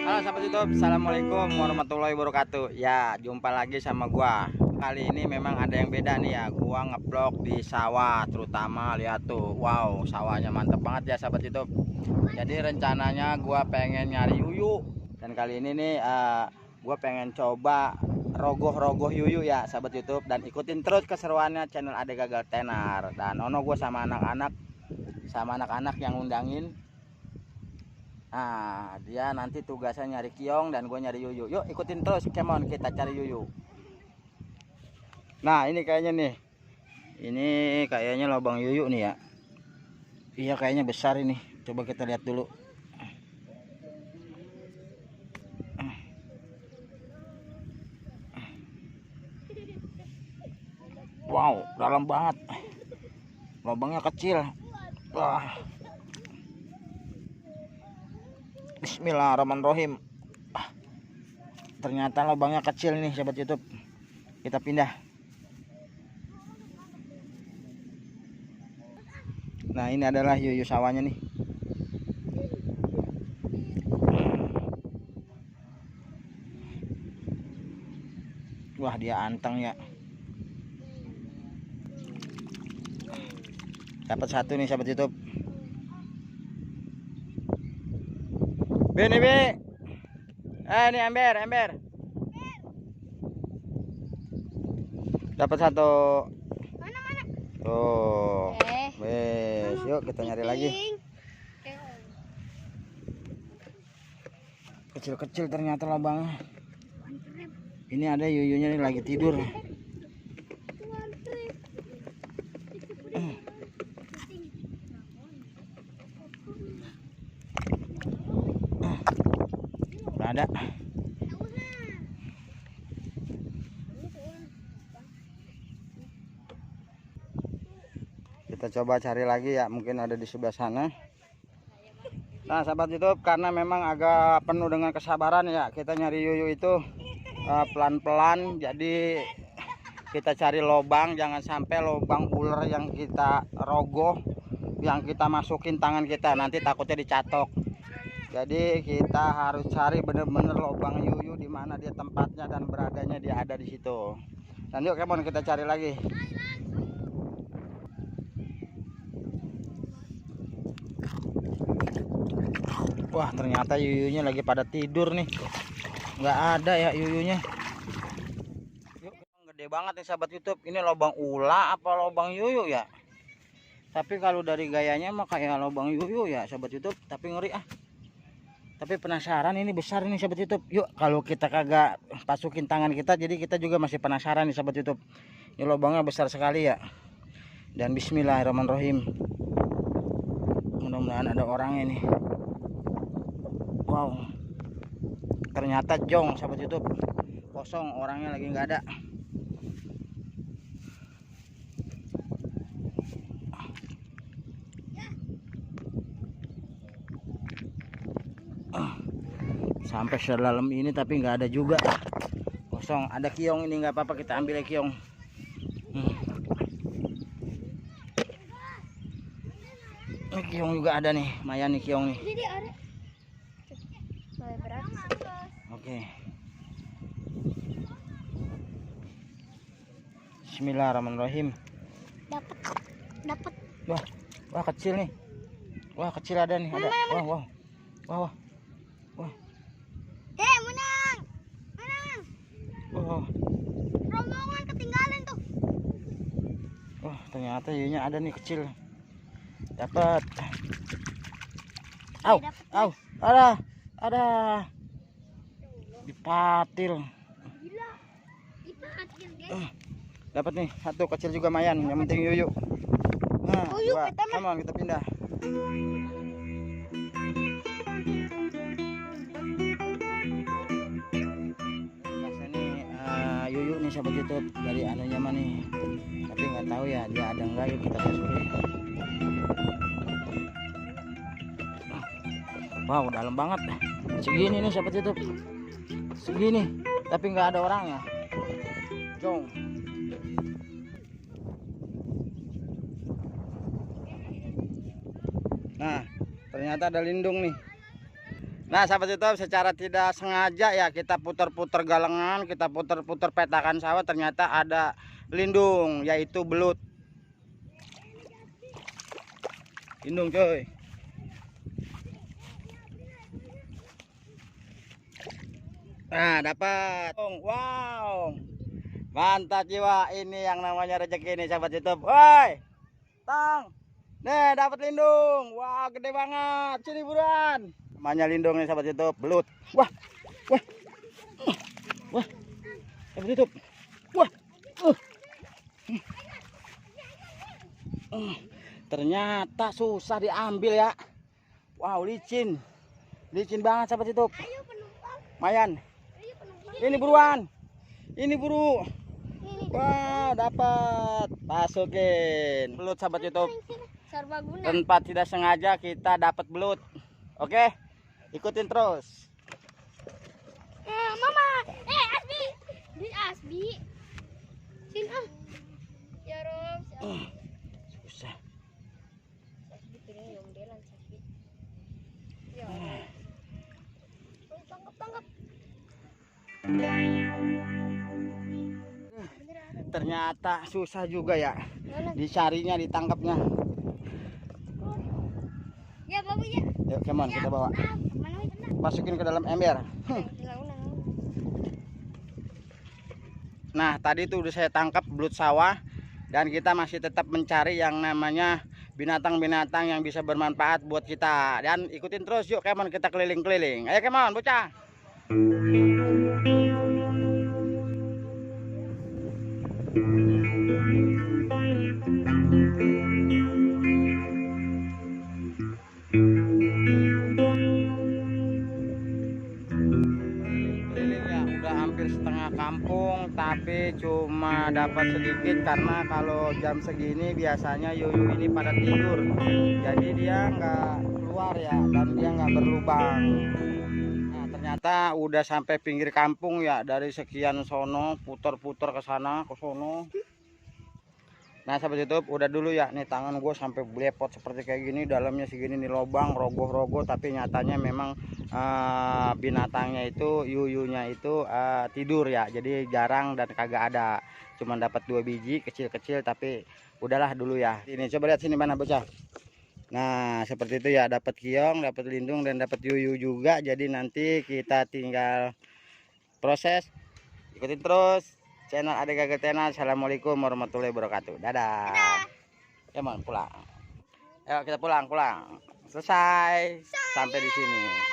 Halo sahabat YouTube, assalamualaikum warahmatullahi wabarakatuh. Ya, jumpa lagi sama gua. Kali ini memang ada yang beda nih ya. Gua ngeblok di sawah, terutama lihat tuh. Wow, sawahnya mantep banget ya sahabat YouTube. Jadi rencananya gua pengen nyari yuyu. Dan kali ini nih gua pengen coba rogoh-rogoh yuyu ya sahabat YouTube. Dan ikutin terus keseruannya channel Ade Gagal Tenar. Dan ono gua sama anak-anak yang undangin. Nah, dia nanti tugasnya nyari kiong dan gue nyari yuyu. Yuk ikutin terus, come on, kita cari yuyu. Nah, ini kayaknya nih. Ini kayaknya lubang yuyu nih ya. Iya, kayaknya besar ini. Coba kita lihat dulu. Wow, dalam banget. Lubangnya kecil. Wah. Bismillahirrahmanirrahim. Ternyata lubangnya kecil nih sahabat YouTube. Kita pindah. Nah, ini adalah yuyu sawahnya nih. Wah, dia anteng ya. Dapat satu nih sahabat YouTube. Ini ini ember. Dapat satu. Mana? Tuh. Wes, yuk kita nyari lagi. Kecil-kecil ternyata lubangnya. Ini ada yuyunya nih lagi tidur. Ada. Kita coba cari lagi ya, mungkin ada di sebelah sana. Nah sahabat YouTube, karena memang agak penuh dengan kesabaran ya, kita nyari yuyu itu pelan-pelan. Jadi kita cari lubang, jangan sampai lubang ular yang kita rogoh, yang kita masukin tangan kita, nanti takutnya dicatok. Jadi kita harus cari bener-bener lubang yuyu di mana dia tempatnya dan beradanya, dia ada di situ. Dan yuk kemon kita cari lagi. Wah, ternyata yuyunya lagi pada tidur nih. Nggak ada ya yuyunya. Yuk, gede banget nih sahabat YouTube. Ini lubang ula apa lubang yuyu ya? Tapi kalau dari gayanya mah kayak lubang yuyu ya sahabat YouTube. Tapi ngeri ah. Tapi penasaran, ini besar ini sahabat YouTube. Yuk, kalau kita kagak masukin tangan kita, jadi kita juga masih penasaran nih sahabat YouTube. Ini lubangnya besar sekali ya. Dan bismillahirrahmanirrahim. Mudah-mudahan ada orangnya nih. Wow. Ternyata jong sahabat YouTube. Kosong, orangnya lagi nggak ada. Sampai sedalam ini tapi nggak ada juga, kosong. Ada kiong ini, nggak apa-apa, kita ambil kiong. Ini kiong juga ada nih, lumayan nih kiong nih. Oke. Bismillahirrahmanirrahim. Dapat. Wah kecil nih. Wah kecil ada nih, ada. Wah. Menang. Wah. Rombongan ketinggalan tuh. Wah, ternyata yunya ada nih kecil. Dapat. Ada. Dipatil. Gila. Dipatil, guys. Dapat nih satu kecil juga mayan, yang penting yuyu. Nah, Yuyu, kita pindah. nih sahabat YouTube dari anunya mah nih, tapi nggak tahu ya dia ada nggak. Yuk kita susuri. Wow, dalam banget. Segini nih sahabat YouTube, segini, tapi nggak ada orangnya. Jong. Nah, ternyata ada lindung nih. Nah, sahabat YouTube, secara tidak sengaja ya kita putar-putar galengan, kita putar-putar petakan sawah, ternyata ada lindung, yaitu belut. Lindung coy. Nah, dapat. Wow. Mantap jiwa, ini yang namanya rezeki nih sahabat YouTube. Woi. Tang. Nih, dapat lindung. Wah, gede banget. Sini buruan. Namanya lindung nih sahabat YouTube, belut. Wah. Wah. Wah. Sahabat YouTube. Wah. Ternyata susah diambil ya. Wow, licin. Licin banget sahabat YouTube. Ayo penumpang. Mayan. Ayo penumpang. Ini buruan. Ini buru. Ini. Wah, dapat. Masukin. Belut sahabat YouTube. Serbaguna. Tempat tidak sengaja kita dapat belut. Oke. Ikutin terus. Mama. Asbi. Di Asbi. Sini ah. Ya Rob. Susah. Asbi piring yondelan sakit. Ya. Tangkap. Ternyata susah juga ya. Dicarinya, ditangkapnya. Ya bawa ya. Yuk, come on, kita bawa. Mana benar? Masukin ke dalam ember. Nah, tadi tuh udah saya tangkap belut sawah, dan kita masih tetap mencari yang namanya binatang-binatang yang bisa bermanfaat buat kita. Dan ikutin terus yuk, come on, kita keliling-keliling. Ayo come on, bocah. Kelilingnya udah hampir setengah kampung, tapi cuma dapat sedikit karena kalau jam segini biasanya yuyu ini pada tidur, jadi dia nggak keluar ya, dan dia nggak berlubang. Nah, ternyata udah sampai pinggir kampung ya, dari sekian sono putar-putar ke sana ke sono. Nah sahabat YouTube, udah dulu ya, nih tangan gue sampai blepot seperti kayak gini, dalamnya segini nih lobang, rogoh-rogoh, tapi nyatanya memang binatangnya itu, yuyunya itu tidur ya, jadi jarang dan kagak ada, cuman dapat 2 biji kecil-kecil, tapi udahlah dulu ya. Ini coba lihat sini mana bocah. Nah seperti itu ya, dapat kiong, dapat lindung, dan dapat yuyu juga. Jadi nanti kita tinggal proses. Ikutin terus channel Ade Gagetena. Assalamualaikum warahmatullahi wabarakatuh. Dadah. Ya, pulang. Ayo kita pulang. Selesai. Sampai di sini.